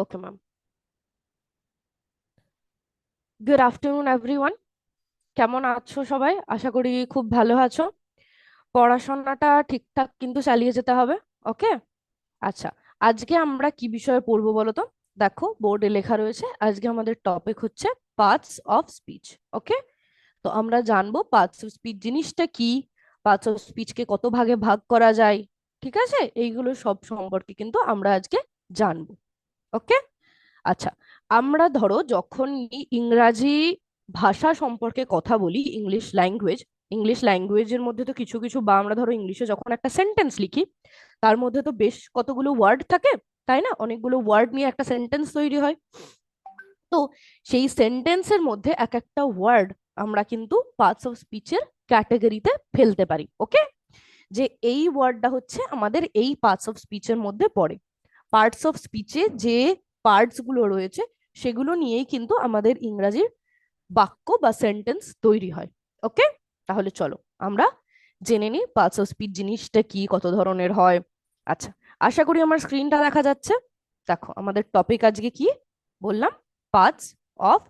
Okay ma'am. Good afternoon everyone. কেমন আছো সবাই? আশা করি খুব ভালো আছো। পড়াশোনাটা ঠিকঠাক কিন্তু চালিয়ে যেতে হবে। ওকে। আচ্ছা, আজকে আমরা কি বিষয়ে পড়বো বলো তো? দেখো, বোর্ডে লেখা রয়েছে আজকে আমাদের টপিক হচ্ছে পার্টস অফ স্পিচ। ওকে। তো আমরা জানবো পার্টস অফ স্পিচ জিনিসটা কি, পার্টস অফ স্পিচকে কত ভাগে ভাগ করা যায়। ঠিক আছে, এইগুলো সব সম্পর্কে কিন্তু আমরা আজকে জানবো। ওকে। আচ্ছা, আমরা ধরো যখন ইংরাজি ভাষা সম্পর্কে কথা বলি, ইংলিশ ল্যাঙ্গুয়েজের মধ্যে তো কিছু কিছু, বা আমরা ধরো ইংলিশে যখন একটা সেন্টেন্স লিখি, তার মধ্যে তো বেশ কতগুলো ওয়ার্ড থাকে, তাই না? অনেকগুলো ওয়ার্ড নিয়ে একটা সেন্টেন্স তৈরি হয়। তো সেই সেন্টেন্সের মধ্যে এক একটা ওয়ার্ড আমরা কিন্তু পার্টস অফ স্পিচের ক্যাটাগরিতে ফেলতে পারি। ওকে। যে এই ওয়ার্ডটা হচ্ছে আমাদের এই পার্টস অফ স্পিচের মধ্যে পড়ে। পার্টস অফ স্পিচে যে পার্টস গুলো রয়েছে সেগুলো নিয়েই কিন্তু আমাদের ইংরাজির বাক্য বা সেন্টেন্স তৈরি হয়। ওকে। তাহলে চলো আমরা জেনে নিই পার্টস অফ স্পিচ জিনিসটা কি, কত ধরনের হয়। আচ্ছা, আশা করি আমার স্ক্রিনটা দেখা যাচ্ছে। দেখো আমাদের টপিক আজকে কি বললাম, পার্টস অফ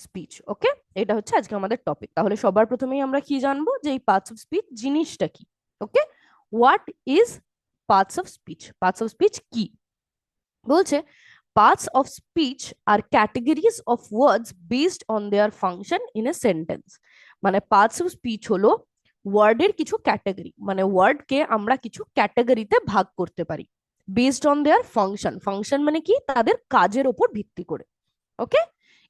স্পিচ। ওকে। এটা হচ্ছে আজকে আমাদের টপিক। তাহলে সবার প্রথমেই আমরা কি জানবো, যে এই পার্টস অফ স্পিচ জিনিসটা কি। Okay. What is parts of speech? Parts of speech কি বলছে? Parts of speech are categories of words based on their function in a sentence. মানে পার্টস অফ স্পিচ হলো ওয়ার্ডের কিছু ক্যাটাগরি, মানে ওয়ার্ডকে আমরা কিছু ক্যাটাগরিতে ভাগ করতে পারি based on their function. Function মানে কি? তাদের কাজের ওপর ভিত্তি করে। ওকে।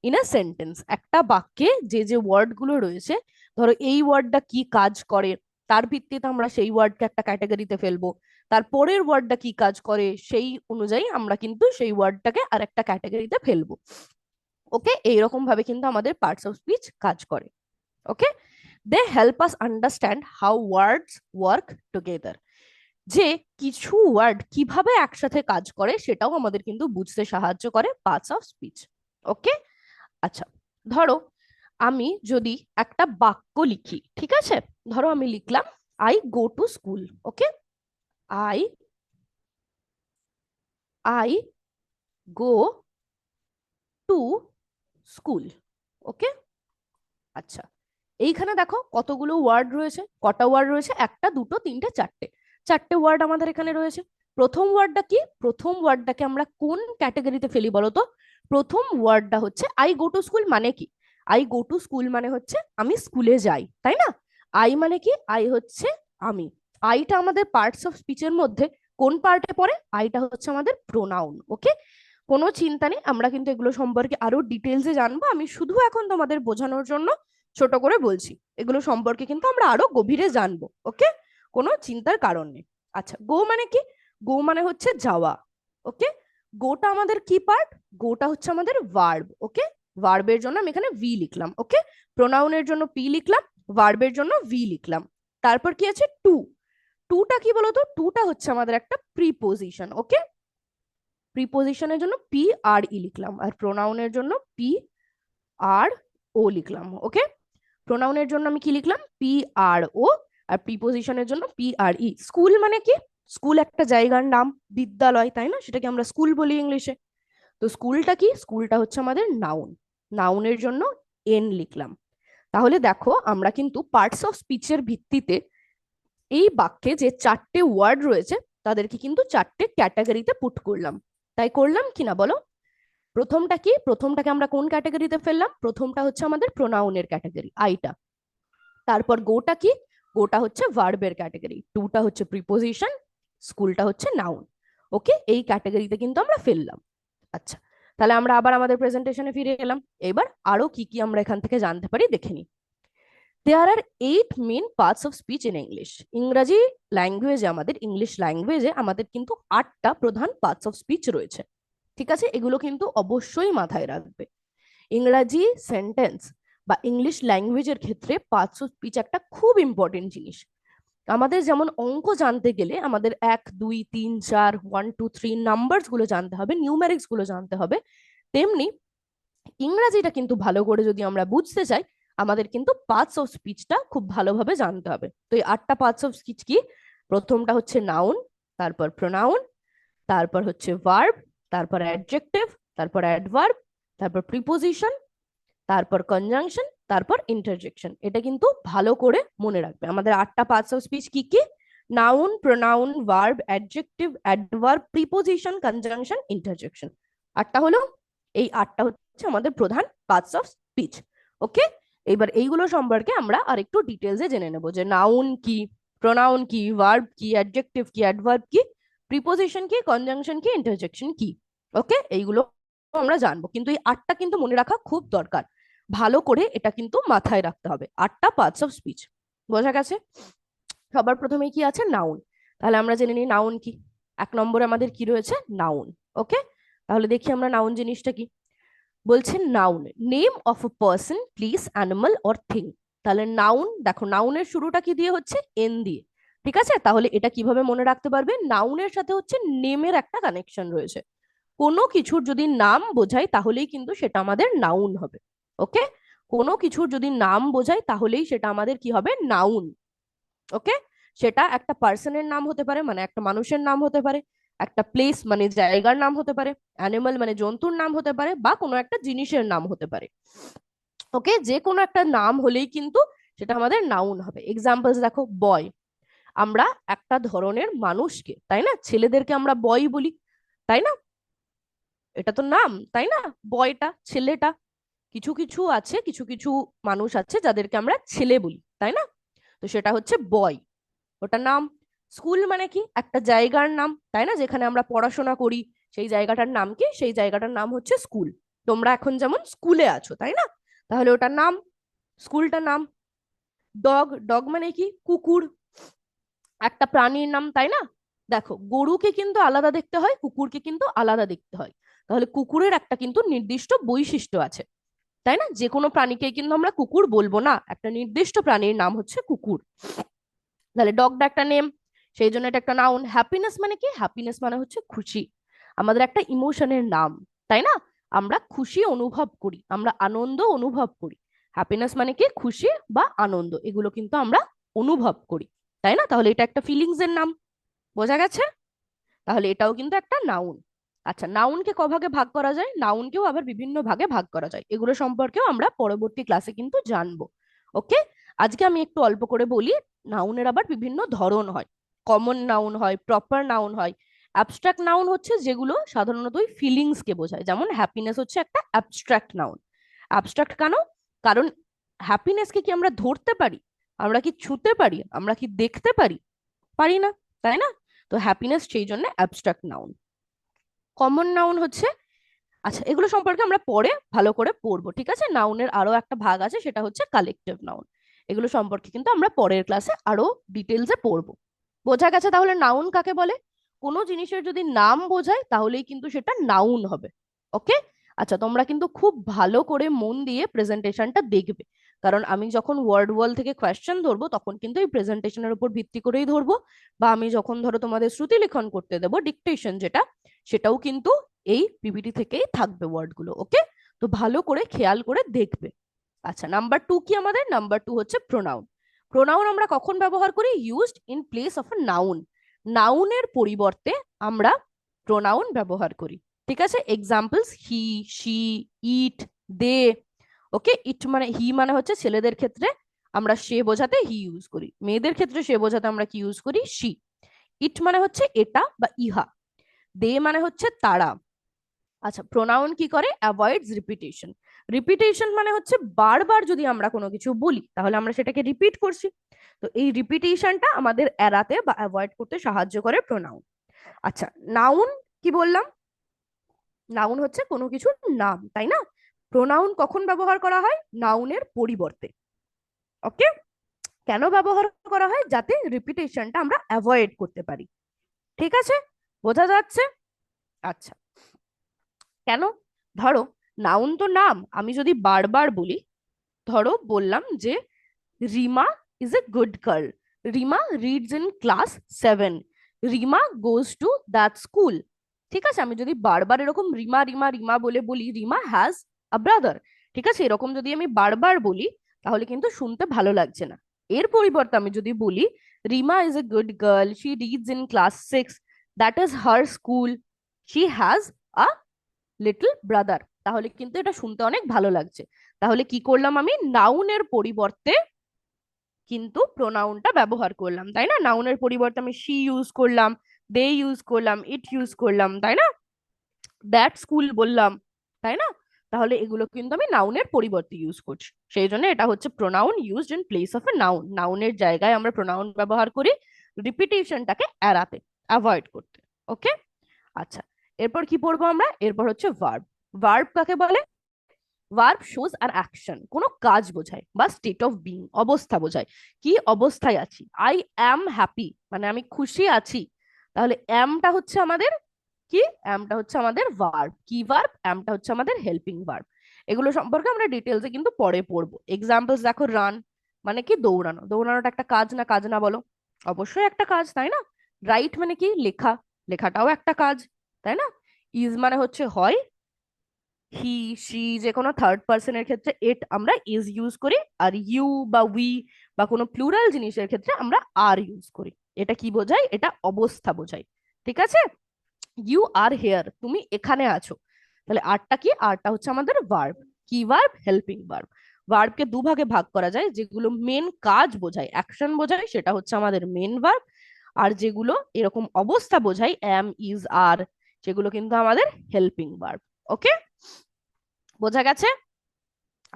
ইন আ সেন্টেন্স, একটা বাক্যে যে যে ওয়ার্ড গুলো রয়েছে, ধরো এই ওয়ার্ডটা কি কাজ করে, তার ভিত্তিতে আমরা সেই ওয়ার্ডকে একটা ক্যাটাগরিতে ফেলবো। তার পরের ওয়ার্ডটা কি কাজ করে সেই অনুযায়ী আমরা কিন্তু সেই ওয়ার্ডটাকে আর একটা ক্যাটাগরিতে ফেলবো। ওকে, এইরকম ভাবে কিন্তু আমাদের পার্টস অফ স্পিচ কাজ করে। Okay. They help us understand how words work together. যে কিছু ওয়ার্ড কিভাবে একসাথে কাজ করে সেটাও আমাদের কিন্তু বুঝতে সাহায্য করে পার্টস অফ স্পিচ। ওকে। আচ্ছা, ধরো আমি যদি একটা বাক্য লিখি, ঠিক আছে? ধরো আমি লিখলাম I go to school. Okay. I I go to school. Okay. আচ্ছা, এইখানে দেখো কতগুলো ওয়ার্ড রয়েছে, কটা ওয়ার্ড রয়েছে? একটা, দুটো, তিনটে, চারটে। চারটে ওয়ার্ড আমাদের এখানে রয়েছে। প্রথম ওয়ার্ডটা কি? প্রথম ওয়ার্ডটাকে আমরা কোন ক্যাটাগরিতে ফেলি বলো তো? প্রথম ওয়ার্ডটা হচ্ছে আই গো টু স্কুল। মানে কি? আই গো টু স্কুল মানে হচ্ছে আমি স্কুলে যাই, তাই না? আই মানে কি? আই হচ্ছে আমি। আইটা আমাদের পার্টস অফ স্পিচের মধ্যে কোন পার্টে পড়ে? আইটা হচ্ছে আমাদের প্রোনাউন। ওকে। কোনো চিন্তা নেই, আমরা কিন্তু এগুলো সম্পর্কে আরো ডিটেলসে জানবো। আমি শুধু এখন তোমাদের বোঝানোর জন্য ছোট করে বলছি, এগুলো সম্পর্কে কিন্তু আমরা আরো গভীরে জানবো। ওকে। কোনো চিন্তার কারণ নেই। আচ্ছা, গো মানে কি? গো মানে হচ্ছে যাওয়া। ওকে। গোটা আমাদের কি পার্ট? গোটা হচ্ছে আমাদের ভার্ব। ওকে। ভার্বের জন্য আমি এখানে ভি লিখলাম। ওকে। প্রোনাউনের জন্য পি লিখলাম, ভার্বের জন্য ভি লিখলাম। তারপর কি আছে? টু। টুটা কি বলতো? টুটা হচ্ছে আমাদের একটা প্রিপোজিশন। ওকে। প্রিপোজিশনের জন্য পি আর ই লিখলাম, আর প্রোনাউনের জন্য পি আর ও লিখলাম। ওকে। প্রোনাউনের জন্য আমি কি লিখলাম? পি আর ও। আর প্রিপোজিশনের জন্য পি আর ই। স্কুল মানে কি? স্কুল একটা জায়গার নাম, বিদ্যালয়, তাই না? সেটাকে আমরা স্কুল বলি ইংলিশে। তো স্কুলটা কি? স্কুলটা হচ্ছে আমাদের নাউন। নাউনের জন্য এন লিখলাম। তাহলে দেখো আমরা কিন্তু পার্টস অফ স্পিচের ভিত্তিতে এই বাক্যে যে চারটে ওয়ার্ড রয়েছে তাদেরকে কিন্তু চারটে ক্যাটাগরিতে পুট করলাম। তাই করলাম কিনা বলো? প্রথমটা কি? প্রথমটাকে আমরা কোন ক্যাটাগরিতে ফেললাম? প্রথমটা হচ্ছে আমাদের প্রোনাউনের ক্যাটাগরি, আইটা। তারপর গোটা কি? গোটা হচ্ছে ভার্বের ক্যাটাগরি। টুটা হচ্ছে প্রিপোজিশন, স্কুলটা হচ্ছে নাউন। ওকে, এই ক্যাটাগরিতে কিন্তু আমরা ফেললাম। আচ্ছা, তাহলে আমরা আবার আমাদের প্রেজেন্টেশনে ফিরে এলাম। এবার আরো কি কি আমরা এখান থেকে জানতে পারি দেখে নিই। There are 8 main parts of speech in English. ইংরাজি ল্যাঙ্গুয়েজে, আমাদের ইংলিশ ল্যাঙ্গুয়েজে আমাদের কিন্তু 8টা প্রধান পার্টস অফ স্পিচ রয়েছে। ঠিক আছে, এগুলো কিন্তু অবশ্যই মাথায় রাখবে। ইংরাজি সেন্টেন্স বা ইংলিশ ল্যাঙ্গুয়েজের ক্ষেত্রে পার্টস অফ স্পিচ একটা খুব ইম্পর্টেন্ট জিনিস। আমাদের যেমন অঙ্ক জানতে গেলে আমাদের 1 2 3 4 1 2 3 নাম্বারস গুলো জানতে হবে, নিউমেরিক্স গুলো জানতে হবে, তেমনি ইংরাজিটা কিন্তু ভালো করে যদি আমরা বুঝতে চাই, আমাদের কিন্তু পার্টস অফ স্পিচটা খুব ভালোভাবে জানতে হবে। তো এই 8টা পার্টস অফ স্পিচ কি? প্রথমটা হচ্ছে নাউন, তারপর প্রোনাউন, তারপর হচ্ছে ভার্ব, তারপর অ্যাডজেক্টিভ, তারপর অ্যাডভার্ব, তারপর প্রিপোজিশন, তারপর কনজাংশন, তারপর ইন্টারজেকশন। এটা কিন্তু ভালো করে মনে রাখবে। আমাদের 8টা পার্টস অফ স্পিচ কি কি? Noun, pronoun, verb, adjective, adverb, preposition, conjunction, interjection. 8টা হলো। এই 8টা হচ্ছে আমাদের প্রধান পার্টস অফ স্পিচ। ওকে, এবার এইগুলো সম্পর্কে আমরা আরেকটু ডিটেলসে জেনে নেব, যে নাউন কি, প্রোনাউন কি, ভার্ব কি, অ্যাডজেক্টিভ কি, অ্যাডভার্ব কি, প্রিপোজিশন কি, কনজাংশন কি, ইন্টারজেকশন কি। ওকে, এইগুলো আমরা জানবো, কিন্তু এই 8টা কিন্তু মনে রাখা খুব দরকার। ভালো করে এটা কিন্তু মাথায় রাখতে হবে। 8টা পার্টস অফ স্পিচ বোঝা গেছে? সবার প্রথমে কি আছে? নাউন। তাহলে আমরা জেনে নিই নাউন কি। 1 নম্বরে আমাদের কি রয়েছে? নাউন। ওকে, তাহলে দেখি আমরা নাউন জিনিসটা কি। বলছে noun, name of a person, place, animal or thing. তাহলে নাউন, দেখো নাউনের শুরুটা কি দিয়ে হচ্ছে? এন দিয়ে। ঠিক আছে, তাহলে এটা কিভাবে মনে রাখতে পারবে? নাউনের সাথে হচ্ছে নেমের একটা কানেকশন রয়েছে। কোনো কিছুর যদি নাম বোঝায় তাহলেই কিন্তু সেটা আমাদের নাউন হবে। ওকে, কোনো কিছুর যদি নাম বোঝায় তাহলেই সেটা আমাদের কি হবে? নাউন। ওকে, সেটা একটা পার্সনের নাম হতে পারে, মানে একটা মানুষের নাম হতে পারে, একটা প্লেস মানে জায়গার নাম হতে পারে, অ্যানিমাল মানে জন্তুর নাম হতে পারে, বা কোনো একটা জিনিসের নাম হতে পারে। ওকে, যে কোনো একটা নাম হলেই কিন্তু সেটা আমাদের নাউন হবে। এক্সাম্পলস দেখো, বয়, আমরা একটা ধরনের মানুষকে, তাই না, ছেলেদেরকে আমরা বয় বলি, তাই না? এটা তো নাম, তাই না? বয়টা, ছেলেটা। কিছু কিছু আছে, কিছু কিছু মানুষ আছে যাদেরকে আমরা ছেলে বলি, তাই না? তো সেটা হচ্ছে বয়, ওটা নাম। স্কুল মানে কি? একটা জায়গার নাম, তাই না, যেখানে আমরা পড়াশোনা করি। সেই জায়গাটার নাম কি? সেই জায়গাটার নাম হচ্ছে স্কুল। তোমরা এখন যেমন স্কুলে আছো, তাই না? তাহলে ওটা নাম, স্কুলটা নাম। ডগ, ডগ মানে কি? কুকুর, একটা প্রাণীর নাম, তাই না? দেখো, গরুকে কিন্তু আলাদা দেখতে হয়, কুকুরকে কিন্তু আলাদা দেখতে হয়। তাহলে কুকুরের একটা কিন্তু নির্দিষ্ট বৈশিষ্ট্য আছে, তাই না? যে কোনো প্রাণীকে কিন্তু আমরা কুকুর বলবো না, একটা নির্দিষ্ট প্রাণীর নাম হচ্ছে কুকুর। তাহলে ডগটা একটা নেম, সেই জন্য এটা একটা নাউন। হ্যাপিনেস মানে কি? হ্যাপিনেস মানে হচ্ছে খুশি, আমাদের একটা ইমোশনের নাম, তাই না? আমরা খুশি অনুভব করি, আমরা আনন্দ অনুভব করি। হ্যাপিনেস মানে কি? খুশি বা আনন্দ, এগুলো কিন্তু আমরা অনুভব করি, তাই না? তাহলে এটা একটা ফিলিংস এর নাম। বোঝা গেছে? তাহলে এটাও কিন্তু একটা নাউন। আচ্ছা, নাউনকে কভাগে ভাগ করা যায়? নাউনকেও আবার বিভিন্ন ভাগে ভাগ করা যায়, এগুলো সম্পর্কেও আমরা পরবর্তী ক্লাসে কিন্তু জানবো। ওকে, আজকে আমি একটু অল্প করে বলি। নাউনের আবার বিভিন্ন ধরন হয়। কমন নাউন হয়, প্রপার নাউন হয়, অ্যাবস্ট্রাক্ট নাউন হচ্ছে যেগুলো সাধারণত ওই ফিলিংস কে বোঝায়, যেমন হ্যাপিনেস হচ্ছে একটা অ্যাবস্ট্রাক্ট নাউন। অ্যাবস্ট্রাক্ট কেন? কারণ হ্যাপিনেসকে কি আমরা ধরতে পারি? আমরা কি ছুঁতে পারি? আমরা কি দেখতে পারি? পারি না, তাই না? তো হ্যাপিনেস সেই জন্য অ্যাবস্ট্রাক্ট নাউন। কমন নাউন হচ্ছে, আচ্ছা এগুলো সম্পর্কে আমরা পরে ভালো করে পড়বো, ঠিক আছে? নাউনের আরো একটা ভাগ আছে, সেটা হচ্ছে কালেকটিভ নাউন। এগুলো সম্পর্কে কিন্তু আমরা পরের ক্লাসে আরো ডিটেলসে পড়বো। বোঝা গেছে তাহলে নাউন কাকে বলে? কোনো জিনিসের যদি নাম বোঝায় তাহলেই কিন্তু সেটা নাউন হবে। ওকে, আচ্ছা তোমরা কিন্তু খুব ভালো করে মন দিয়ে প্রেজেন্টেশনটা দেখবে, কারণ আমি যখন ওয়ার্ড ওয়াল থেকে কোয়েশ্চেন ধরবো তখন কিন্তু এই প্রেজেন্টেশনের উপর ভিত্তি করেই ধরবো। বা আমি যখন ধরো তোমাদের শ্রুতি লিখন করতে দেবো, ডিকটেশন যেটা, সেটাও কিন্তু এই পিপিটি থেকেই থাকবে ওয়ার্ডগুলো। ওকে, তো ভালো করে খেয়াল করে দেখবে। আচ্ছা, নাম্বার 2 কি আমাদের? নাম্বার 2 হচ্ছে প্রোনাউন। প্রোনাউন আমরা কখন ব্যবহার করি? Used in place of a noun. নাউনের পরিবর্তে আমরা প্রোনাউন ব্যবহার করি, ঠিক আছে? এক্সাম্পলস, হি, শি, ইট, দে। ওকে, ইট মানে, হি মানে হচ্ছে ছেলেদের ক্ষেত্রে আমরা সে বোঝাতে হি ইউজ করি, মেয়েদের ক্ষেত্রে সে বোঝাতে আমরা কি ইউজ করি? শি। ইট মানে হচ্ছে এটা বা ইহা। দে মানে হচ্ছে তারা। আচ্ছা, প্রোনাউন কি করে? Avoids repetition. রিপিটেশন মানে হচ্ছে বারবার যদি আমরা কোনো কিছু বলি তাহলে আমরা সেটাকে রিপিট করছি। তো এই রিপিটেশনটা আমাদের এড়াতে বা অ্যাভয়েড করতে সাহায্য করে প্রোনাউন। আচ্ছা, নাউন কি বললাম? নাউন হচ্ছে কোনো কিছুর নাম, তাই না? প্রোনাউন কখন ব্যবহার করা হয়? নাউনের পরিবর্তে। ওকে, কেন ব্যবহার করা হয়? যাতে রিপিটেশনটা আমরা অ্যাভয়েড করতে পারি। ঠিক আছে, বোঝা যাচ্ছে? আচ্ছা, কেন? ধরো, নাউন তো নাম, আমি যদি বারবার বলি, ধরো বললাম যে Rima is a good girl, Rima reads in class 7, Rima goes to that school. ঠিক আছে, আমি যদি বারবার এরকম রিমা রিমা রিমা বলে বলি, রিমা হ্যাজ আ ব্রাদার, ঠিক আছে, এরকম যদি আমি বারবার বলি তাহলে কিন্তু শুনতে ভালো লাগছে না। এর পরিবর্তে আমি যদি বলি Rima is a good girl, she reads in class 6, that is her school, she has a little brother. তাহলে কিন্তু এটা শুনতে অনেক ভালো লাগছে। তাহলে কি করলাম, আমি নাউনের পরিবর্তে কিন্তু প্রোনাউনটা ব্যবহার করলাম, তাই না? নাউনের পরিবর্তে আমি শি ইউজ করলাম, দে ইউজ করলাম, ইট ইউজ করলাম, তাই না? দ্যাট স্কুল বললাম, তাই না? তাহলে এগুলো কিন্তু আমি নাউনের পরিবর্তে ইউজ করছি, সেই জন্য এটা হচ্ছে pronoun used in place of a noun. নাউনের জায়গায় আমরা প্রোনাউন ব্যবহার করি রিপিটেশনটাকে এড়াতে, অ্যাভয়েড করতে। ওকে, আচ্ছা, এরপর কি পড়বো আমরা? এরপর হচ্ছে ভার্ব। ভার্ব কাকে বলে? ভার্ব শোজ আর অ্যাকশন, কোনো কাজ বোঝায় বা স্টেট অফ বিং, অবস্থা বোঝায়। কি অবস্থায় আছি? আই অ্যাম হ্যাপি, মানে আমি খুশি আছি। তাহলে অ্যামটা হচ্ছে আমাদের কি? অ্যামটা হচ্ছে আমাদের ভার্ব। কি ভার্ব? অ্যামটা হচ্ছে আমাদের হেল্পিং ভার্ব। এগুলো সম্পর্কে আমরা ডিটেলসে কিন্তু পরে পড়বো। এক্সাম্পলস দেখো, রান মানে কি? দৌড়ানো। দৌড়ানোটা একটা কাজ না কাজ না বলো? অবশ্যই একটা কাজ, তাই না? রাইট মানে কি? লেখা। লেখাটাও একটা কাজ, তাই না? ইজ মানে হচ্ছে হয়। হি, সি, যে কোনো থার্ড পার্সনের ক্ষেত্রে এট আমরা ইজ ইউজ করি, আর ইউ বা উই বা কোনো প্লুরাল জিনিসের ক্ষেত্রে আমরা আর ইউজ করি। এটা কি বোঝায়? এটা অবস্থা বোঝায়। ঠিক আছে? ইউ আর হেয়ার, তুমি এখানে আছো। তাহলে আরটা কি? আরটা হচ্ছে আমাদের ভার্ব। কি ভার্ব? Helping verb. ভার্বকে দুভাগে ভাগ করা যায়, যেগুলো মেন কাজ বোঝায়, অ্যাকশন বোঝায়, সেটা হচ্ছে আমাদের মেন ভার্ব। আর যেগুলো এরকম অবস্থা বোঝায়, অ্যাম, ইজ, আর, সেগুলো কিন্তু আমাদের হেল্পিং ভার্ব। ওকে, বোঝা গেছে?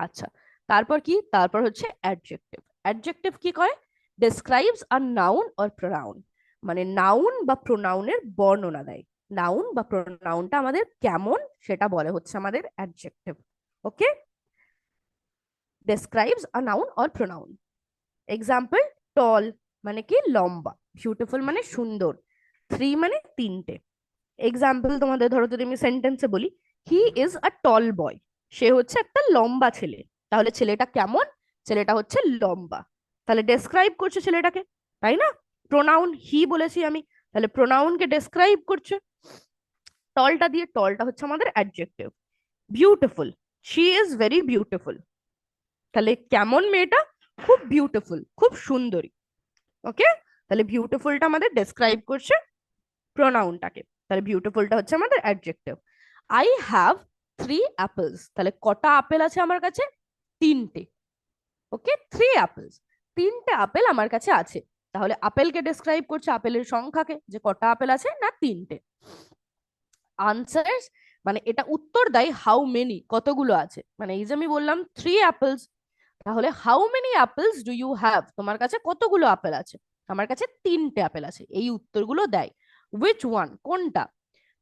আচ্ছা, তারপর কি? তারপর হচ্ছে অ্যাডজেক্টিভ। অ্যাডজেক্টিভ কি করে? Describes a noun or pronoun, মানে নাউন বা প্রোনাউনের বর্ণনা দেয়। নাউন বা প্রোনাউনটা আমাদের কেমন সেটা বলে হচ্ছে আমাদের adjective. Okay, describes a noun or pronoun. Example, tall মানে কি? লম্বা। বিউটিফুল মানে সুন্দর। থ্রি মানে তিনটে। এক্সাম্পল তোমাদের ধরো, যদি আমি সেন্টেন্সে বলি, হি ইজ আ টল বয়, সে হচ্ছে একটা লম্বা ছেলে। তাহলে ছেলেটা কেমন? ছেলেটা হচ্ছে লম্বা। তাহলে ডেসক্রাইব করছে ছেলেটাকে, তাই না? প্রোনাউন হি বলেছি আমি, তাহলে প্রোনাউনকে ডেসক্রাইব করছে টলটা দিয়ে। টলটা হচ্ছে আমাদের adjective. Beautiful, she is very beautiful. তাহলে কেমন মেয়েটা? খুব বিউটিফুল, খুব সুন্দরী। ওকে, তাহলে বিউটিফুলটা আমাদের ডেসক্রাইব করছে প্রোনাউনটাকে। তাহলে বিউটিফুলটা হচ্ছে আমাদের adjective. I have three apples, তাহলে কটা আপেল আছে আমার কাছে? তিনটে। ওকে, থ্রি অ্যাপেলস, তিনটে আপেল আমার কাছে আছে। তাহলে আপেলকে ডেসক্রাইব করছে, আপেলের সংখ্যাকে, যে কটা আপেল আছে, না তিনটে। আনসার্স মানে এটা উত্তর দেয় হাউ মেনি, কতগুলো আছে। মানে এই যে আমি বললাম থ্রি অ্যাপেলস, তাহলে how many apples do you have, তোমার কাছে কতগুলো আপেল আছে? আমার কাছে তিনটে আপেল আছে। এই উত্তরগুলো দেয়। উইচ ওয়ান, কোনটা?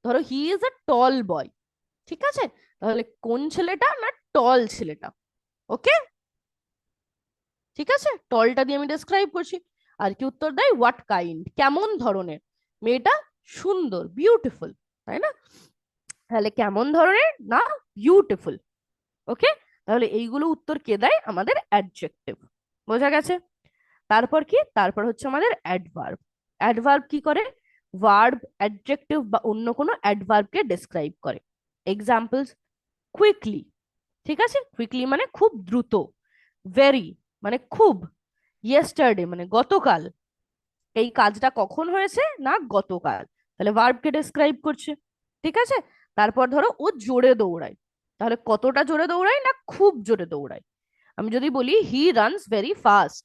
ধরো হি ইজ এ টল বয়, ঠিক আছে? তাহলে কোন ছেলেটা? না টল ছেলেটা। ওকে, ঠিক আছে, টলটা দিয়ে আমি ডেসক্রাইব করছি। আর কি উত্তর দেয়? হোয়াট কাইন্ড, কেমন ধরনের। মেয়েটা সুন্দর, বিউটিফুল, তাই না? তাহলে কেমন ধরনের? না বিউটিফুল। ওকে, তাহলে এইগুলো উত্তর কে দেয়? আমাদের অ্যাডজেক্টিভ। বোঝা গেছে? তারপর কি? তারপর হচ্ছে আমাদের অ্যাডভার্ব। অ্যাডভার্ব কি করে? ভার্ব, অ্যাডজেক্টিভ বা অন্য কোনো অ্যাডভার্বকে ডেসক্রাইব করে। এক্সাম্পলস, কুইকলি, ঠিক আছে? কুইকলি মানে খুব দ্রুত। ভেরি মানে খুব। ইয়েস্টারডে মানে গতকাল, এই কাজটা কখন হয়েছে? না গতকাল। তাহলে ভার্বকে ডেসক্রাইব করছে। ঠিক আছে, তারপর ধরো ও জোরে দৌড়ায়, তাহলে কতটা জোরে দৌড়ায়? না খুব জোরে দৌড়ায়। আমি যদি বলি হি রানস ভেরি ফাস্ট,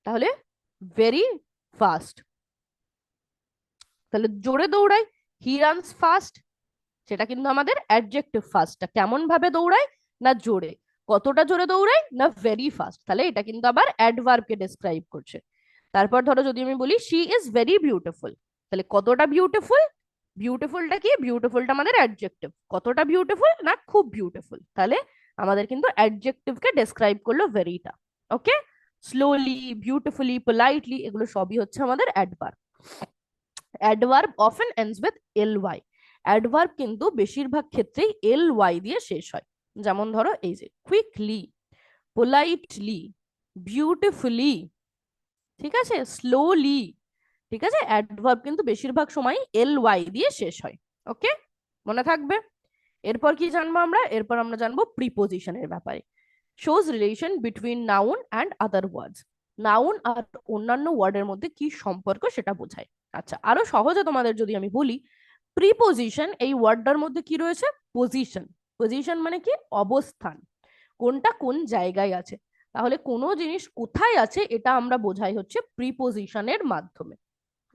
তাহলে ভেরি ফাস্ট, তাহলে জোরে দৌড়ায়। হি রানস ফাস্ট, সেটা কিন্তু আমাদের অ্যাডজেক্টিভ। ফাস্টটা কেমন ভাবে দৌড়ায়? না জোরে। কতটা জোরে দৌড়ায়? না ভেরি ফাস্ট, তাহলে এটা কিন্তু আবার অ্যাডভার্বকে ডেসক্রাইব করছে। তারপর ধরো যদি আমি বলি শি ইজ ভেরি বিউটিফুল, তাহলে কতটা বিউটিফুল? বিউটিফুলটা কি? বিউটিফুলটা আমাদের অ্যাডজেক্টিভ। কতটা বিউটিফুল? না খুব বিউটিফুল, তাহলে আমাদের কিন্তু অ্যাডজেক্টিভকে ডেসক্রাইব করলো ভেরিটা। ওকে, স্লোলি, বিউটিফুলি, পোলাইটলি, এগুলো সবই হচ্ছে আমাদের adverb. Adverb often ends with L Y. Adverb কিন্তু বেশিরভাগ ক্ষেত্রেই এল ওয়াই দিয়ে শেষ হয়। যেমন ধরো এই যে কুইকলি, পোলাইটলি, বিউটিফুলি, ঠিক আছে, স্লোলি, ঠিক আছে, অ্যাডভার্ব কিন্তু বেশিরভাগ সময় এল ওয়াই দিয়ে শেষ হয়। ওকে, মনে থাকবে। এরপর কি জানবো আমরা? এরপর আমরা জানবো প্রিপোজিশনের ব্যাপারে। Shows relation between noun and other words. Noun আর অন্যান্য ওয়ার্ডের মধ্যে কি সম্পর্ক সেটা বোঝায়। আচ্ছা, আরো সহজে তোমাদের যদি আমি বলি, প্রিপোজিশন, এই ওয়ার্ডটার মধ্যে কি রয়েছে? পজিশন। পজিশন মানে কি? অবস্থান, কোনটা কোন জায়গায় আছে। তাহলে কোনো জিনিস কোথায় আছে এটা আমরা বোঝাই হচ্ছে প্রিপোজিশনের মাধ্যমে।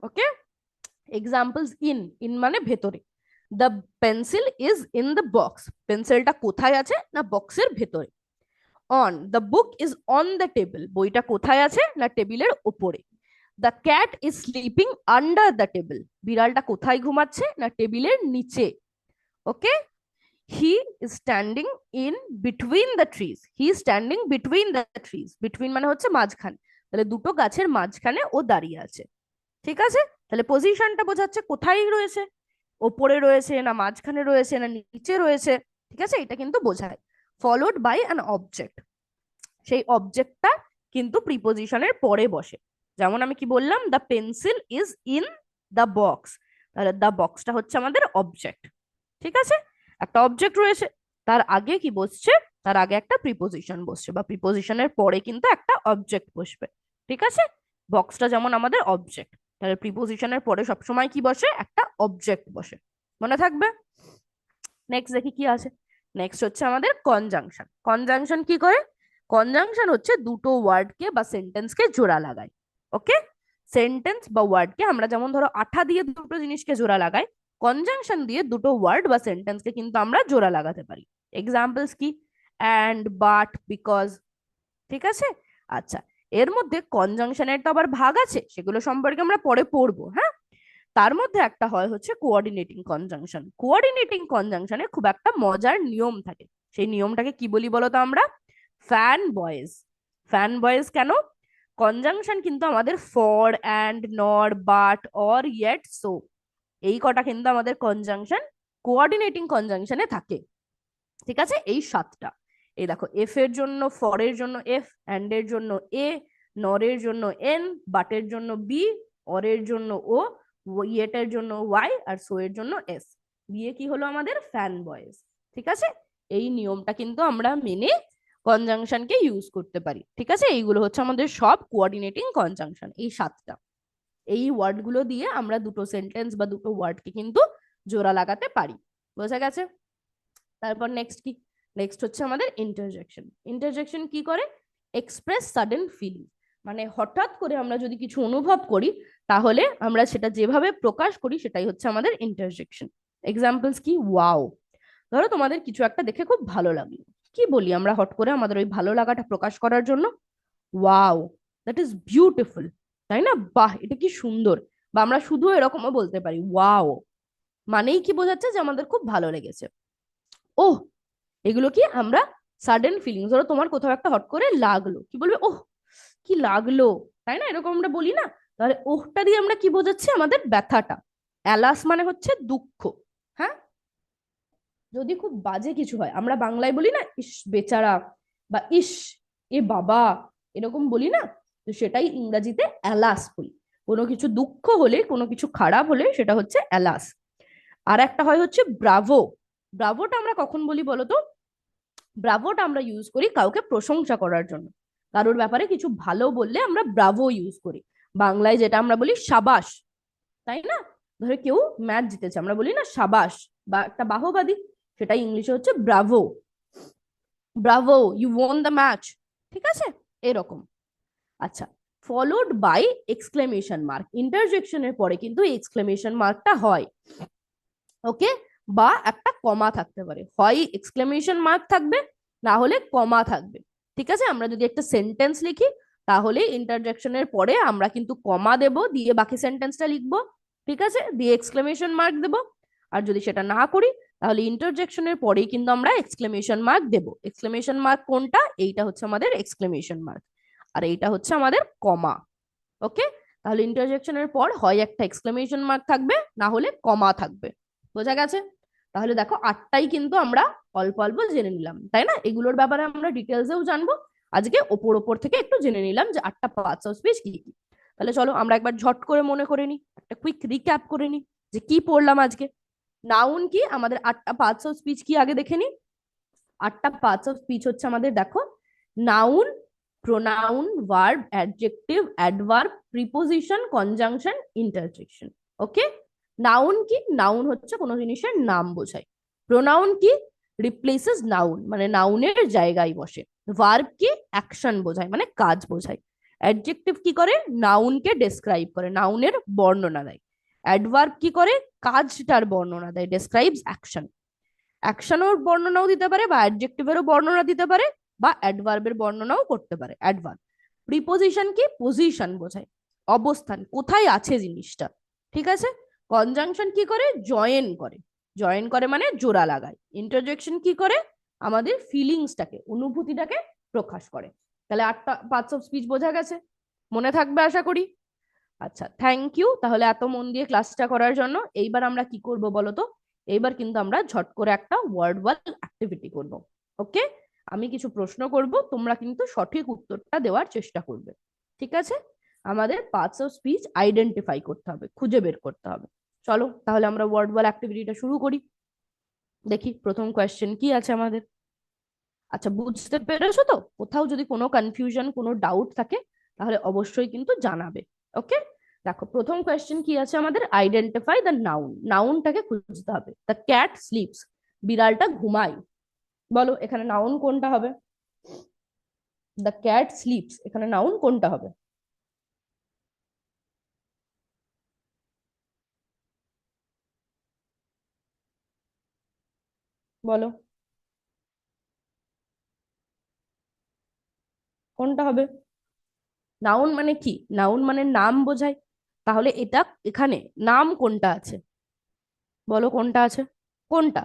ওকে, এক্সাম্পলস, ইন, ইন মানে ভেতরে। The pencil is in the box, পেন্সিলটা কোথায় আছে? না বক্সের ভেতরে। On, the book is on the table, বইটা কোথায় আছে? না টেবিলের ওপরে। The cat is sleeping under the table, বিড়ালটা কোথায় ঘুমাচ্ছে? না টেবিলের নিচে। Okay, he is standing in between the trees, he is standing between the trees, between মানে হচ্ছে মাঝখানে, তাহলে দুটো গাছের মাঝখানে ও দাঁড়িয়ে আছে। ঠিক আছে, তাহলে পজিশনটা বোঝাচ্ছে কোথায় রয়েছে, ওপরে রয়েছে না মাঝখানে রয়েছে না নিচে রয়েছে। ঠিক আছে, এটা কিন্তু বোঝায়। ফলোড বাই অ্যান অবজেক্ট, সেই অবজেক্টটা কিন্তু প্রিপোজিশনের পরে বসে। যেমন আমি কি বললাম, the pencil is in the box, তাহলে দ্য বক্সটা হচ্ছে আমাদের অবজেক্ট। ঠিক আছে, একটা অবজেক্ট রয়েছে, তার আগে কি বসছে? তার আগে একটা প্রিপোজিশন বসছে, বা প্রিপোজিশনের পরে কিন্তু একটা অবজেক্ট বসবে। ঠিক আছে, বক্সটা যেমন আমাদের অবজেক্ট, তাহলে প্রিপোজিশনের পরে সবসময় কি বসে? একটা অবজেক্ট বসে। মনে থাকবে। নেক্সট দেখি কি আছে। নেক্সট হচ্ছে আমাদের কনজাংশন। কনজাংশন কি করে? কনজাংশন হচ্ছে দুটো ওয়ার্ডকে বা সেন্টেন্সকে জোড়া লাগায়। ওকে, সেন্টেন্স বা ওয়ার্ডকে আমরা যেমন ধরো আঠা দিয়ে দুটো জিনিসকে জোড়া লাগাই, কনজাংশন দিয়ে দুটো ওয়ার্ড বা সেন্টেন্সকে কিন্তু আমরা জোড়া লাগাতে পারি। এক্সাম্পলস কি? And, but, because. ঠিক আছে, আচ্ছা, এর মধ্যে কনজাংশনের তো আবার ভাগ আছে, সেগুলো সম্পর্কে আমরা পরে পড়বো। হ্যাঁ, তার মধ্যে একটা হয় হচ্ছে কোঅর্ডিনেটিং কনজাংশন। কোঅর্ডিনেটিং কনজাংশনে খুব একটা মজার নিয়ম থাকে, সেই নিয়মটাকে কি বলি বলতো আমরা? Fan boys. ফ্যান বয়েজ কেন? কনজাংশন কিন্তু আমাদের ফর, অ্যান্ড, নর, বাট, অর, ইয়েট, সো, এই কটা কিন্তু আমাদের কনজাংশন কোঅর্ডিনেটিং কনজাংশনে থাকে। ঠিক আছে, এই সাতটা। এই দেখো, এফ এর জন্য, ফর এর জন্য এফ, অ্যান্ড এর জন্য এ, নরের জন্য এন, বাটের জন্য বি, অরের জন্য ও, ইয়েটের জন্য ওয়াই, আর সো এর জন্য এস, দিয়ে কি হলো আমাদের? Fan boys. ঠিক আছে, এই নিয়মটা কিন্তু আমরা মেনে কনজাংশনকে ইউজ করতে পারি। ঠিক আছে, এইগুলো হচ্ছে আমাদের সব কোঅর্ডিনেটিং কনজাংশন, এই সাতটা। এই ওয়ার্ডগুলো দিয়ে আমরা দুটো সেন্টেন্স বা দুটো ওয়ার্ডকে কিন্তু জোড়া লাগাতে পারি। বোঝা গেছে? তারপর নেক্সট কি? নেক্সট হচ্ছে আমাদের ইন্টারজেকশন। ইন্টারজেকশন কি করে? এক্সপ্রেস সাডেন ফিলিং, মানে হঠাৎ করে আমরা যদি কিছু অনুভব করি, তাহলে আমরা সেটা যেভাবে প্রকাশ করি সেটাই হচ্ছে আমাদের ইন্টারজেকশন। এক্সাম্পলস কি? ওয়াও, ধরো তোমাদের কিছু একটা দেখে খুব ভালো লাগলো, কি বলি আমরা হট করে আমাদের ওই ভালো লাগাটা প্রকাশ করার জন্য? ওয়াও, দ্যাট ইজ বিউটিফুল, তাই না? বাহ, এটা কি সুন্দর। বা আমরা শুধু এরকমও বলতে পারি ওয়াও, মানেই কি বোঝাচ্ছে? যে আমাদের খুব ভালো লেগেছে। ওহ, এগুলো কি আমরা সাডেন ফিলিংস। ধরো তোমার কোথাও একটা হট করে লাগলো, কি বলবে? ওহ, কি লাগলো, তাই না? এরকম আমরা বলি না? তাহলে ওহটা দিয়ে আমরা কি বোঝাচ্ছি? আমাদের ব্যথাটা। অ্যালাস মানে হচ্ছে দুঃখ। হ্যাঁ, যদি খুব বাজে কিছু হয়, আমরা বাংলায় বলি না ইস বেচারা, বা ইস এ বাবা, এরকম বলি না? তো সেটাই ইংরাজিতে অ্যালাস বলি। কোনো কিছু দুঃখ হলে, কোনো কিছু খারাপ হলে সেটা হচ্ছে অ্যালাস। আর একটা হয় হচ্ছে ব্রাভো। ব্রাভোটা আমরা কখন বলি বলো তো? ব্রাভোটা আমরা ইউজ করি কাউকে প্রশংসা করার জন্য। কারোর ব্যাপারে কিছু ভালো বললে আমরা ব্রাভো ইউজ করি। বাংলায় যেটা আমরা বলি সাবাস, তাই না? ধরে কেউ ম্যাচ জিতেছে, আমরা বলি না সাবাস, বা একটা বাহবাদী, সেটাই ইংলিশে হচ্ছে bravo. Bravo, you won the match. ঠিক আছে, এরকম। আচ্ছা, ফলোড বাই এক্সক্লেমেশন মার্ক। ইন্টারজেকশনের পরে কিন্তু এক্সক্লেমেশন মার্কটা হয়। ওকে, বা একটা কমা থাকতে পারে, হয় এক্সক্লেমেশন মার্ক থাকবে, না হলে কমা থাকবে। ঠিক আছে, আমরা যদি একটা সেন্টেন্স লিখি, তাহলে ইন্টারজেকশনের পরে আমরা কিন্তু কমা দেব, দিয়ে বাকি সেন্টেন্সটা লিখবো। ঠিক আছে, দিয়ে এক্সক্লেমেশন মার্ক দেব। আর যদি সেটা না করি, তাহলে ইন্টারজেকশনের পরেই কিন্তু আমরা এক্সক্লেমেশন মার্ক দেব। এক্সক্লেমেশন মার্ক কোনটা? এইটা হচ্ছে আমাদের এক্সক্লেমেশন মার্ক, আর এইটা হচ্ছে আমাদের কমা। ওকে, তাহলে ইন্টারজেকশনের পর হয় একটা এক্সক্লেমেশন মার্ক থাকবে, না হলে কমা থাকবে। বোঝা গেছে? তাহলে দেখো, আটটাই কিন্তু আমরা অল্প অল্প জেনে নিলাম, তাই না? এগুলোর ব্যাপারে আমরা ডিটেলসেও জানবো। আজকে ওপর ওপর থেকে একটু জেনে নিলাম যে আটটা পার্টস অফ স্পিচ কি কি। তাহলে চলো আমরা একবার ঝট করে মনে করে নিই, একটা কুইক রিক্যাপ করে নিই যে কি পড়লাম আজকে। নাউন কি, আমাদের আটটা পার্টস অফ স্পিচ কি আগে দেখে নিই। আটটা পার্টস অফ স্পিচ হচ্ছে আমাদের, দেখো, noun, pronoun, verb, adjective, adverb, preposition, conjunction, interjection. Okay, noun কি? নাউন হচ্ছে কোনো জিনিসের নাম বোঝায়। প্রোনাউন কি? রিপ্লেসেস নাউন, মানে নাউনের জায়গায় বসে। ভার্ব কি? অ্যাকশন বোঝায়, মানে কাজ বোঝায়। অ্যাডজেক্টিভ কি করে? নাউনকে ডেসক্রাইব করে, নাউনের বর্ণনা দেয়। অ্যাডভার্ব কি করে? কাজটার বর্ণনা দেয়, ডেসক্রাইবস অ্যাকশন। অ্যাকশনের বর্ণনাও দিতে পারে, বা অ্যাডজেক্টিভেরও বর্ণনা দিতে পারে, বা অ্যাডভার্বের বর্ণনাও করতে পারে। অ্যাডভার্ব। প্রিপোজিশন কি? পজিশন বোঝায়, অবস্থান, কোথায় আছে জিনিসটা। ঠিক আছে। কনজাংশন কি করে? জয়েন করে। জয়েন করে মানে জোড়া লাগায়। ইন্টারজেকশন কি করে? আমাদের ফিলিংসটাকে, অনুভূতিটাকে প্রকাশ করে। তাহলে 8টা পার্টস অফ স্পিচ বোঝা গেছে, মনে থাকবে আশা করি। আচ্ছা, থ্যাংক ইউ তাহলে এত মন দিয়ে ক্লাসটা করার জন্য। এইবার আমরা কি করব বলো তো? এইবার কিন্তু আমরা ঝট করে একটা ওয়ার্ড ওয়াল অ্যাক্টিভিটি করব। ওকে? আমি কিছু প্রশ্ন করব, তোমরা কিন্তু সঠিক উত্তরটা দেওয়ার চেষ্টা করবে। ঠিক আছে? আমাদের পার্টস অফ স্পিচ আইডেন্টিফাই করতে হবে, খুঁজে বের করতে হবে। চলো তাহলে আমরা ওয়ার্ড ওয়াল অ্যাক্টিভিটিটা শুরু করি। দেখি প্রথম কোয়েশ্চেন কি আছে আমাদের। আচ্ছা, বুঝতে পেরেছো তো? কোথাও যদি কোনো কনফিউশন, কোনো ডাউট থাকে তাহলে অবশ্যই কিন্তু জানাবে। ওকে? দেখো প্রথম কোয়েশ্চেন কি আছে আমাদের, আইডেন্টিফাই দ্য নাউন। নাউনটাকে খুঁজতে হবে। দ্য ক্যাট স্লিপস, বিড়ালটা ঘুমায়। বলো এখানে নাউন কোনটা হবে? দ্য ক্যাট স্লিপস, এখানে নাউন কোনটা হবে? বলো কোনটা হবে? নাউন মানে কি? নাউন মানে নাম বোঝায়। তাহলে এটা এখানে নাম কোনটা আছে? বলো কোনটা আছে? কোনটা?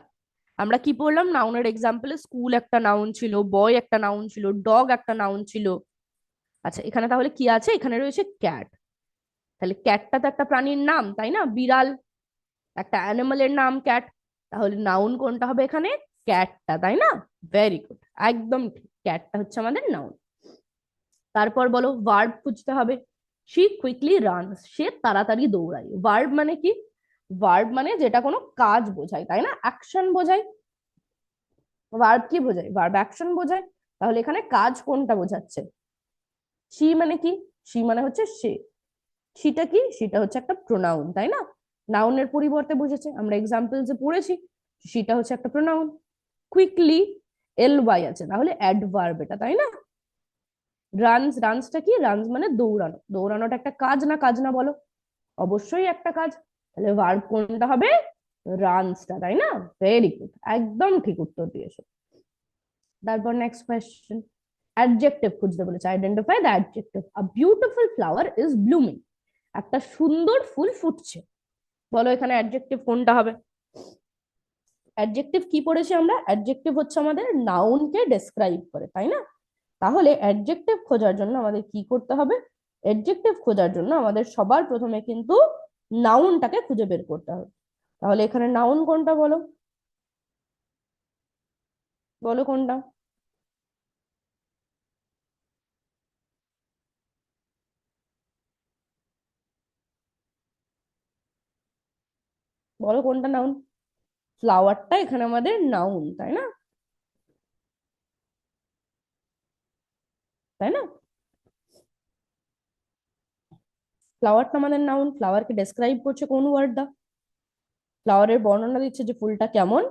আমরা কি পড়লাম নাউনের এক্সাম্পলে? স্কুল একটা নাউন ছিল, বয় একটা নাউন ছিল, ডগ একটা নাউন ছিল। আচ্ছা, এখানে তাহলে কি আছে? এখানে রয়েছে ক্যাট। তাহলে ক্যাটটা তো একটা প্রাণীর নাম, তাই না? বিড়াল একটা অ্যানিমালের নাম ক্যাট। তাহলে নাউন কোনটা হবে এখানে? ক্যাটটা, তাই না? ভেরি গুড, একদম ঠিক, ক্যাটটা হচ্ছে আমাদের নাউন। তারপর বলো ভার্ব খুঁজতে হবে। শি কুইকলি রানস, সে তাড়াতাড়ি দৌড়ায়। ভার্ব মানে কি? ভার্ব মানে যেটা কোনো কাজ বোঝায়, তাই না? অ্যাকশন বোঝায়। ভার্ব কি বোঝায়? ভার্ব অ্যাকশন বোঝায়। তাহলে এখানে কাজ কোনটা বোঝাচ্ছে? শি মানে কি? শি মানে হচ্ছে সে। সেটা কি? সেটা হচ্ছে একটা প্রোনাউন, তাই না? নাউনের পরিবর্তে বুঝেছে, আমরা এক্সাম্পল যে পড়েছি। সেটা হচ্ছে একটা প্রোনাউন। কুইকলি, এল ওয়াই আছে, তাহলে অ্যাডভার্ব এটা, তাই না? রানস, রানসটা কি? রানস মানে দৌড়ানো। দৌড়ানোটা একটা কাজ না? কাজ না বলো? অবশ্যই একটা কাজ। তাহলে ভার্ব কোনটা হবে? রানসটা, তাই না? ভেরি গুড, একদম ঠিক উত্তর দিয়েছো। তারপর নেক্সট কোয়েশ্চেন, অ্যাডজেক্টিভ খুঁজতে বলেছে। Identify the adjective. A beautiful flower is blooming, একটা সুন্দর ফুল ফুটছে। বলো এখানে অ্যাডজেক্টিভ কোনটা হবে? অ্যাডজেক্টিভ কি পড়েছি আমরা? অ্যাডজেক্টিভ হচ্ছে আমাদের নাউনকে ডেসক্রাইব করে, তাই না? তাহলে অ্যাডজেক্টিভ খোঁজার জন্য আমাদের কি করতে হবে? অ্যাডজেক্টিভ খোঁজার জন্য আমাদের সবার প্রথমে কিন্তু নাউনটাকে খুঁজে বের করতে হবে। তাহলে এখানে নাউন কোনটা বলো? বলো কোনটা? বলো কোনটা নাউন? ফ্লাওয়ারটা এখানে আমাদের নাউন, তাই না? তাই না? ফ্লাওয়ারটা আমাদের নাউন। ফ্লাওয়ারকে ডেসক্রাইব করছে কোন ওয়ার্ডটা? ফ্লাওয়ারের বর্ণনা দিচ্ছে যে ফুলটা কেমন।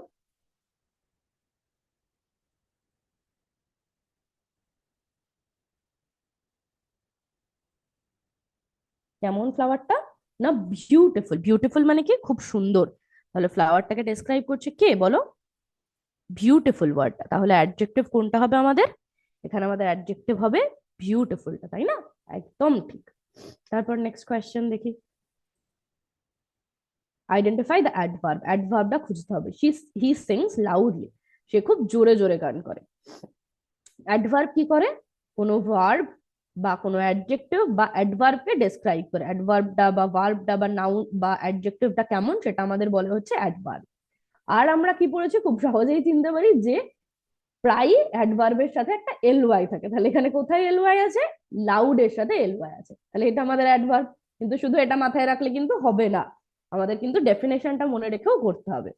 কেমন ফ্লাওয়ারটা? না, বিউটিফুল। বিউটিফুল মানে কি? খুব সুন্দর। তাহলে ফ্লাওয়ারটাকে ডেসক্রাইব করছে কে বলো? বিউটিফুল ওয়ার্ডটা। তাহলে অ্যাডজেক্টিভ কোনটা হবে আমাদের? এখানে আমাদের অ্যাডজেক্টিভ হবে বিউটিফুলটা, তাই না? একদম ঠিক। তারপর নেক্সট কোয়েশ্চেন দেখি, আইডেন্টিফাই দ্য অ্যাডভার্ব। অ্যাডভার্বটা খুঁজতে হবে। হি সিংস লাউডলি, সে খুব জোরে জোরে গান করে। অ্যাডভার্ব কি করে? কোনো ভার্ব বা কোনো অ্যাডজেক্টিভ বা অ্যাডভার্বকে ডেসক্রাইব করে। অ্যাডভার্বটা বা ভার্বটা বা নাউন বা অ্যাডজেক্টিভটা কেমন সেটা আমাদের বলে হচ্ছে অ্যাডভার্ব। আর আমরা কি পড়েছি? খুব সহজেই চিনতে পারি যে প্রায় অ্যাডভার্বের সাথে একটা এল ওয়াই থাকে। তাহলে এখানে কোথায় এল ওয়াই আছে? লাউড এর সাথে এল ওয়াই আছে, তাহলে এটা আমাদের অ্যাডভার্ব। কিন্তু শুধু এটা মাথায় রাখলে কিন্তু হবে না, আমাদের কিন্তু ডেফিনেশনটা মনে রেখেও করতে হবে।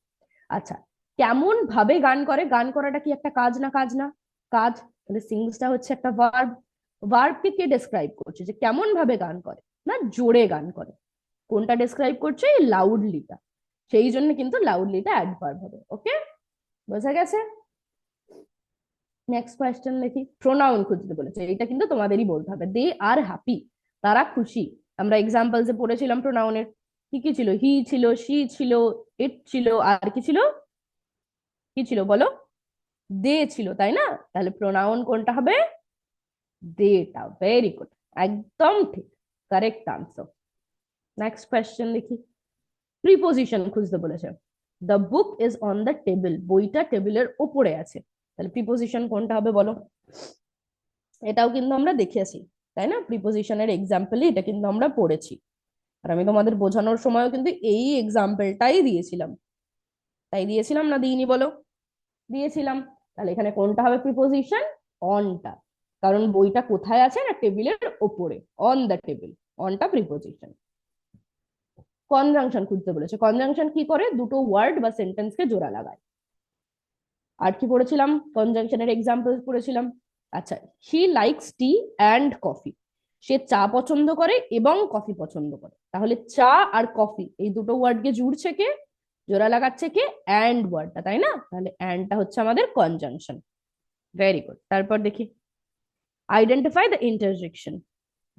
আচ্ছা, কেমন ভাবে গান করে? গান করাটা কি একটা কাজ না? কাজ না? কাজ। তাহলে সিংসটা হচ্ছে একটা ভার্ব। ভার্বকে কে ডেসক্রাইব করছে? যে কেমন ভাবে গান করে? না, জোরে গান করে। কোনটা ডেসক্রাইব করছে? এই লাউডলিটা, সেই জন্য কিন্তু লাউডলিটা অ্যাডভার্ব হবে। ওকে, বোঝা গেছে? নেক্সট কোয়েশ্চেন দেখি, প্রোনাউন খুঁজতে বলেছে, এটা কিন্তু তোমাদেরই বলতে হবে। দে আর হ্যাপি, তারা খুশি। আমরা এক্সাম্পলসে পড়েছিলাম প্রোনাউনের, কি কি ছিল? হি ছিল, শি ছিল, ইট ছিল, আর কি ছিল? কি ছিল বলো? দে ছিল, তাই না? তাহলে প্রোনাউন কোনটা হবে? দেটা। ভেরি গুড, একদম ঠিক, কারেক্ট আনসার। নেক্সট কোয়েশ্চেন দেখি, প্রিপোজিশন খুঁজতে বলেছে। The book is on the table, বইটা টেবিলের ওপরে আছে। তাহলে প্রিপোজিশন কোনটা হবে বলো? এটাও কিন্তু আমরা দেখেছি, তাই না? প্রিপোজিশনের এক্সাম্পলে এটা কিন্তু আমরা পড়েছি, আর আমি তোমাদের বোঝানোর সময়ও কিন্তু এই এক্সাম্পলটাই দিয়েছিলাম। তাই দিয়েছিলাম না দিইনি বলো? দিয়েছিলাম। তাহলে এখানে কোনটা হবে প্রিপোজিশন? অনটা, কারণ বইটা কোথায় আছে? না টেবিলের ওপরে, অন দ্য টেবিল, অনটা প্রিপোজিশন। কনজাংশন খুঁজতে বলেছে। কনজাংশন কি করে? দুটো ওয়ার্ড বা সেন্টেন্সকে জোড়া লাগায়। আর কি পড়েছিলাম? কনজাংশনের এক্সাম্পল পড়েছিলাম। আচ্ছা, he likes tea and coffee, সে চা পছন্দ করে এবং কফি পছন্দ করে। তাহলে চা আর কফি এই দুটো ওয়ার্ডকে জুড়ছে কে? জোড়া লাগাচ্ছে কে? অ্যান্ড ওয়ার্ডটা, তাই না? তাহলে অ্যান্ডটা হচ্ছে আমাদের কনজাংশন। Very good. তারপর দেখি, আইডেন্টিফাই দ্য ইন্টারজেকশন।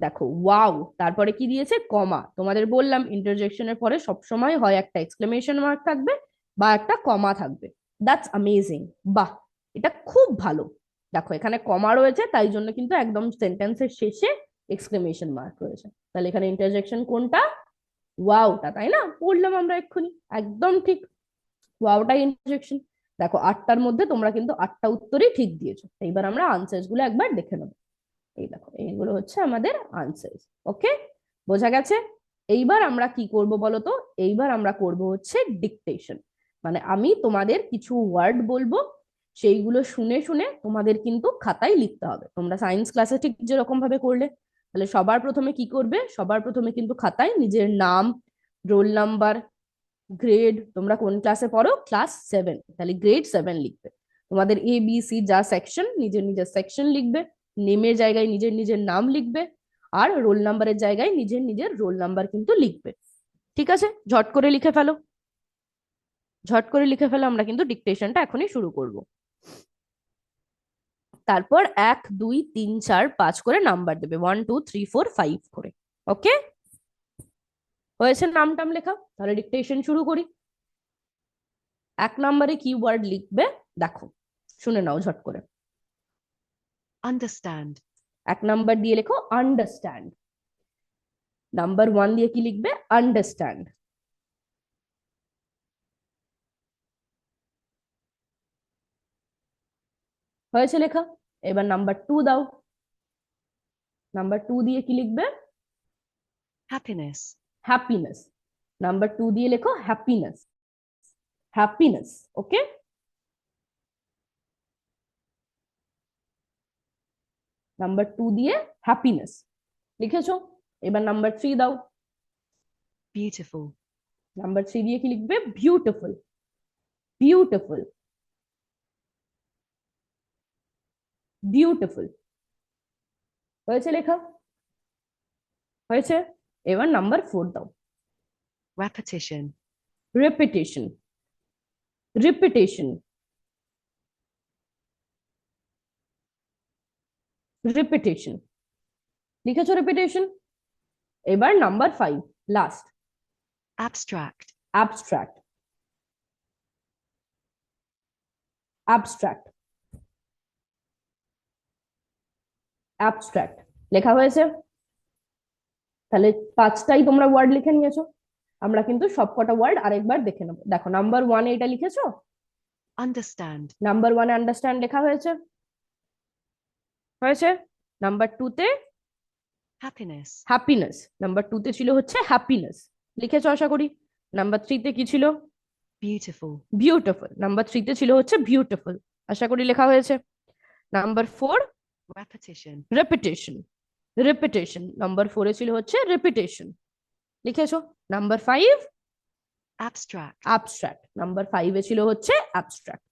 দেখো, ওয়াও, তারপরে কি দিয়েছে? কমা। তোমাদের বললাম ইন্টারজেকশনের পরে সবসময় হয় একটা এক্সক্লেমেশন মার্ক থাকবে বা একটা কমা থাকবে। দ্যাটস অ্যামেজিং, বাহ, এটা খুব ভালো। দেখো এখানে কমা রয়েছে, তাই জন্য কিন্তু একদম সেন্টেন্সের শেষে এক্সক্লেমেশন মার্ক রয়েছে। তাহলে এখানে ইন্টারজেকশন কোনটা? ওয়াওটা, তাই না? পড়লাম আমরা এক্ষুনি, একদম ঠিক, ওয়াওটাই ইন্টারজেকশন। দেখো 8টার মধ্যে তোমরা কিন্তু 8টা উত্তরই ঠিক দিয়েছো। এইবার আমরা আনসার্স গুলো একবার দেখে নেবো। এই দেখো, এইগুলো হচ্ছে আমাদের আনসার। ওকে, বোঝা গেছে? এইবার আমরা কি করব বলতো? এইবার আমরা করব হচ্ছে ডিকটেশন। মানে আমি তোমাদের কিছু ওয়ার্ড বলবো, সেইগুলো শুনে শুনে তোমাদের কিন্তু খাতায় লিখতে হবে। তোমরা সায়েন্স ক্লাসে ঠিক যেরকম ভাবে করলে। তাহলে সবার প্রথমে কি করবে? সবার প্রথমে কিন্তু খাতায় নিজের নাম, রোল নাম্বার, গ্রেড, তোমরা কোন ক্লাসে পড়ো? ক্লাস 7, তাহলে গ্রেড 7 লিখবে। তোমাদের এ বি সি যা সেকশন, নিজের নিজের সেকশন লিখবে। নেমের জায়গায় নিজের নিজের নাম লিখবে, আর রোল নাম্বারের জায়গায় নিজের নিজের রোল নাম্বার কিন্তু লিখবে। ঠিক আছে, ঝট করে লিখে ফেলো, ঝট করে লিখে ফেলো। আমরা কিন্তু ডিকটেশনটা এখনই শুরু করব। তারপর 1 2 3 4 5 করে নাম্বার দেবে, 1 2 3 4 5 করে। ওকে, হয়েছে নাম টাম লেখা? তাহলে ডিকটেশন শুরু করি। 1 নম্বরে কি ওয়ার্ড লিখবে দেখো, শুনে নাও ঝট করে। Understand. 1 নম্বর দিয়ে লেখো আন্ডারস্ট্যান্ড। নাম্বার 1 দিয়ে কি লিখবে? আন্ডারস্ট্যান্ড। হয়েছে লেখা। এবার নাম্বার 2 দাও। নাম্বার 2 দিয়ে কি লিখবে? Happiness. হ্যাপিনেস। নাম্বার 2 দিয়ে লেখো হ্যাপিনেস, হ্যাপিনেস। ওকে, নাম্বার 2 দিয়ে হ্যাপিনেস লিখেছো। এবার নাম্বার 3 দাও। Beautiful. নাম্বার 3 দিয়ে কি লিখবে? Beautiful, beautiful, beautiful. হয়েছে লেখা? হয়েছে। এবার নাম্বার 4 দাও। Repetition. Repetition, repetition, repetition. লিখেছো রিপিটেশন? এবার number 5, last, Abstract. Abstract, abstract, abstract. লেখা হয়েছে? তাহলে 5টাই তোমরা ওয়ার্ড লিখে নিয়েছো। আমরা কিন্তু সবকটা ওয়ার্ড আরেকবার দেখে নেবো। দেখো নাম্বার 1 এটা লিখেছো? Understand. নাম্বার 1 আন্ডারস্ট্যান্ড লেখা হয়েছে? হয়েছে। নাম্বার 2তে Happiness. হ্যাপিনেস, নাম্বার 2তে ছিল হচ্ছে হ্যাপিনেস, লিখেছো আশা করি। নাম্বার 3তে কি ছিল? Beautiful. বিউটিফুল। নাম্বার 3তে ছিল হচ্ছে বিউটিফুল, আশা করি লেখা হয়েছে। Number 4 Repetition. Repetition, repetition. Number 4-এ ছিল হচ্ছে রেপিটেশন, লিখেছো। Number 5 Abstract. অ্যাবস্ট্রাক্ট, নাম্বার 5-এ ছিল হচ্ছে অ্যাবস্ট্রাক্ট।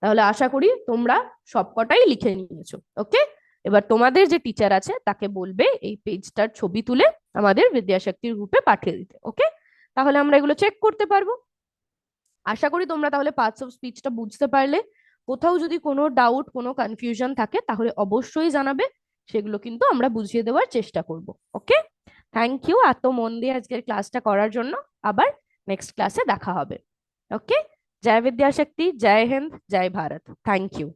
তাহলে আশা করি তোমরা সবকটাই লিখে নিয়েছো। ওকে, এবার তোমাদের যে টিচার আছে তাকে বলবে এই পেজটার ছবি তুলে আমাদের বিদ্যাশক্তির গ্রুপে পাঠিয়ে দিতে। ওকে, তাহলে আমরা এগুলো চেক করতে পারবো। আশা করি তোমরা তাহলে পার্টস অফ স্পিচটা বুঝতে পারলে। কোথাও যদি কোনো ডাউট, কোনো কনফিউশন থাকে তাহলে অবশ্যই জানাবে, সেগুলো কিন্তু আমরা বুঝিয়ে দেওয়ার চেষ্টা করব। ওকে, থ্যাংক ইউ এত মন দিয়ে আজকের ক্লাসটা করার জন্য। আবার নেক্সট ক্লাসে দেখা হবে। ওকে, জয় বিদ্যাশক্তি, জয় হিন্দ, জয় ভারত। Thank you.